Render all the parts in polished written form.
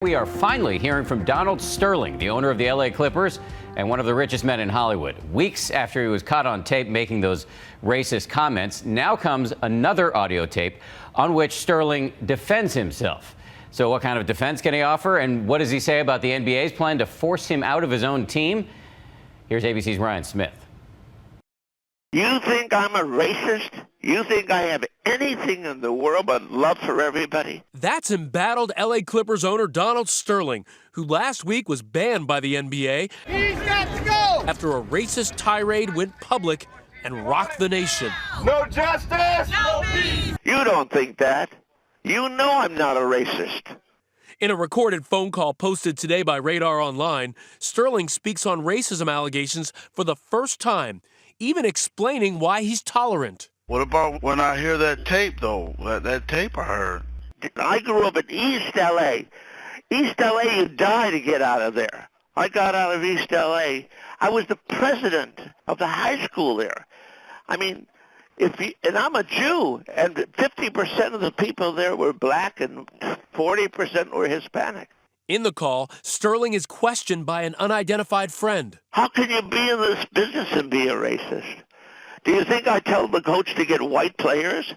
We are finally hearing from Donald Sterling, the owner of the LA Clippers and one of the richest men in Hollywood. Weeks after he was caught on tape making those racist comments, now comes another audio tape on which Sterling defends himself. So what kind of defense can he offer, and what does he say about the NBA's plan to force him out of his own team? Here's ABC's Ryan Smith. You think I'm a racist? You think I have anything in the world but love for everybody? That's embattled LA Clippers owner Donald Sterling, who last week was banned by the NBA He's got to go! after a racist tirade went public and rocked the nation. No justice! No peace! You don't think that. You know I'm not a racist. In a recorded phone call posted today by Radar Online, Sterling speaks on racism allegations for the first time, even explaining why he's tolerant. What about when I hear that tape, though? That tape I heard. I grew up in East L.A. East L.A., you die to get out of there. I got out of East L.A. I was the president of the high school there. I mean, and I'm a Jew, and 50% of the people there were black and 40% were Hispanic. In the call, Sterling is questioned by an unidentified friend. How can you be in this business and be a racist? Do you think I tell the coach to get white players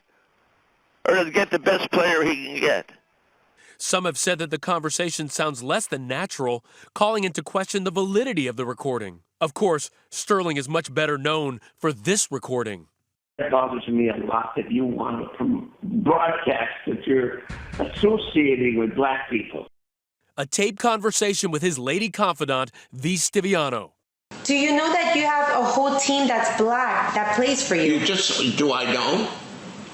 or to get the best player he can get? Some have said that the conversation sounds less than natural, calling into question the validity of the recording. Of course, Sterling is much better known for this recording. It bothers me a lot that you want to broadcast that you're associating with black people. A taped conversation with his lady confidant, V. Stiviano. Do you know that you have a whole team that's black that plays for you? Do I don't?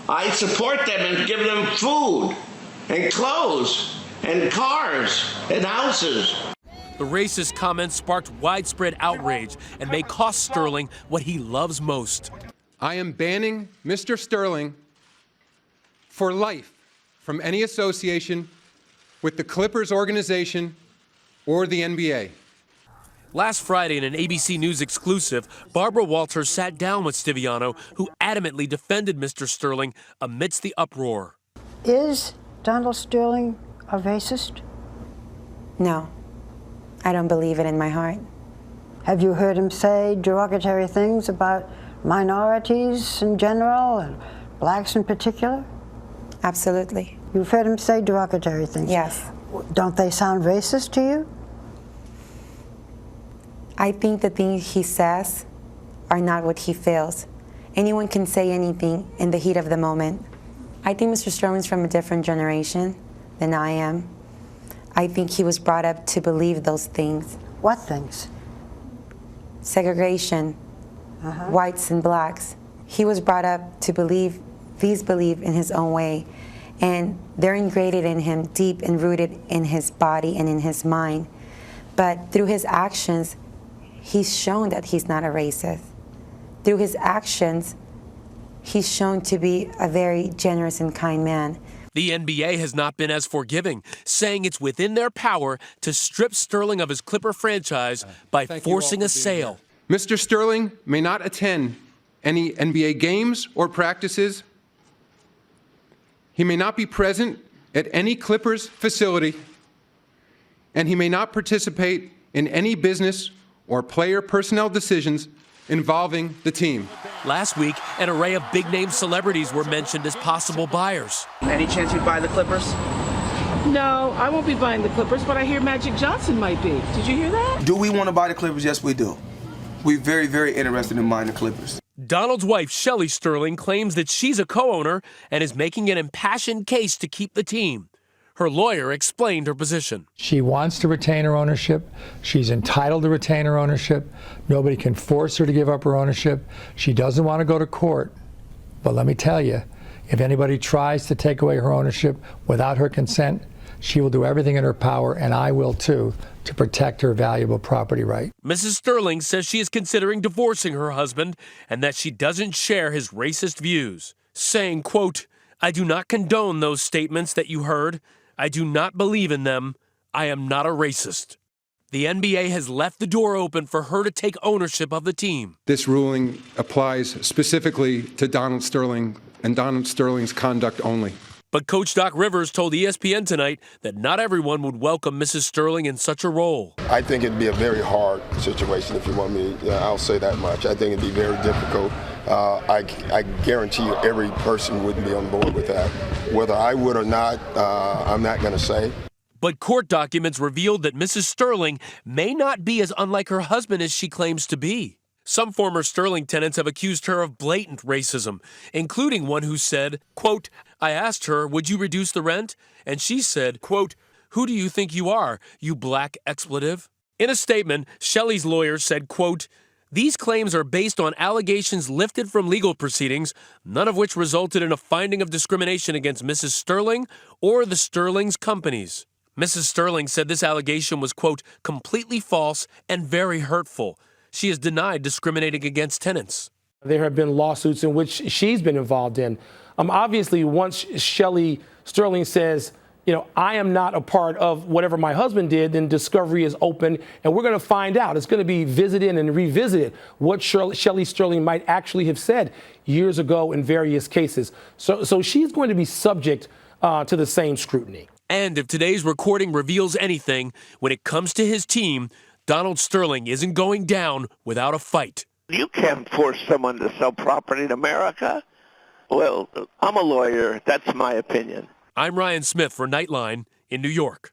I support them and give them food and clothes and cars and houses. The racist comments sparked widespread outrage and may cost Sterling what he loves most. I am banning Mr. Sterling for life from any association with the Clippers organization or the NBA. Last Friday in an ABC News exclusive, Barbara Walters sat down with Stiviano, who adamantly defended Mr. Sterling amidst the uproar. Is Donald Sterling a racist? No, I don't believe it in my heart. Have you heard him say derogatory things about minorities in general and blacks in particular? Absolutely. You've heard him say derogatory things? Yes. Don't they sound racist to you? I think the things he says are not what he feels. Anyone can say anything in the heat of the moment. I think Mr. Sterling's from a different generation than I am. I think he was brought up to believe those things. What things? Segregation, whites and blacks. He was brought up to believe these believe in his own way, and they're ingrained in him, deep and rooted in his body and in his mind. But through his actions, he's shown that he's not a racist. Through his actions, he's shown to be a very generous and kind man. The NBA has not been as forgiving, saying it's within their power to strip Sterling of his Clipper franchise by forcing a sale. Mr. Sterling may not attend any NBA games or practices. He may not be present at any Clippers facility, and he may not participate in any business or player personnel decisions involving the team. Last week, an array of big-name celebrities were mentioned as possible buyers. Any chance you'd buy the Clippers? No, I won't be buying the Clippers, but I hear Magic Johnson might be. Did you hear that? Do we want to buy the Clippers? Yes, we do. We're very, very interested in buying the Clippers. Donald's wife, Shelly Sterling, claims that she's a co-owner and is making an impassioned case to keep the team. Her lawyer explained her position. She wants to retain her ownership. She's entitled to retain her ownership. Nobody can force her to give up her ownership. She doesn't want to go to court. But let me tell you, if anybody tries to take away her ownership without her consent, she will do everything in her power, and I will too, to protect her valuable property right. Mrs. Sterling says she is considering divorcing her husband and that she doesn't share his racist views, saying, quote, "I do not condone those statements that you heard. I do not believe in them. I am not a racist." The NBA has left the door open for her to take ownership of the team. This ruling applies specifically to Donald Sterling and Donald Sterling's conduct only. But Coach Doc Rivers told ESPN tonight that not everyone would welcome Mrs. Sterling in such a role. I think it'd be a very hard situation, if you want me. I'll say that much. I think it'd be very difficult. I guarantee you every person wouldn't be on board with that. Whether I would or not, I'm not going to say. But court documents revealed that Mrs. Sterling may not be as unlike her husband as she claims to be. Some former Sterling tenants have accused her of blatant racism, including one who said, quote, I asked her, would you reduce the rent? And she said, quote, who do you think you are, you black expletive? In a statement, Shelly's lawyer said, quote, these claims are based on allegations lifted from legal proceedings, none of which resulted in a finding of discrimination against Mrs. Sterling or the Sterling's companies. Mrs. Sterling said this allegation was, quote, completely false and very hurtful. She has denied discriminating against tenants. There have been lawsuits in which she's been involved in. Obviously, once Shelly Sterling says, I am not a part of whatever my husband did, then discovery is open, and we're going to find out. It's going to be visited and revisited what Shelly Sterling might actually have said years ago in various cases. So she's going to be subject to the same scrutiny. And if today's recording reveals anything, when it comes to his team, Donald Sterling isn't going down without a fight. You can't force someone to sell property in America. Well, I'm a lawyer. That's my opinion. I'm Ryan Smith for Nightline in New York.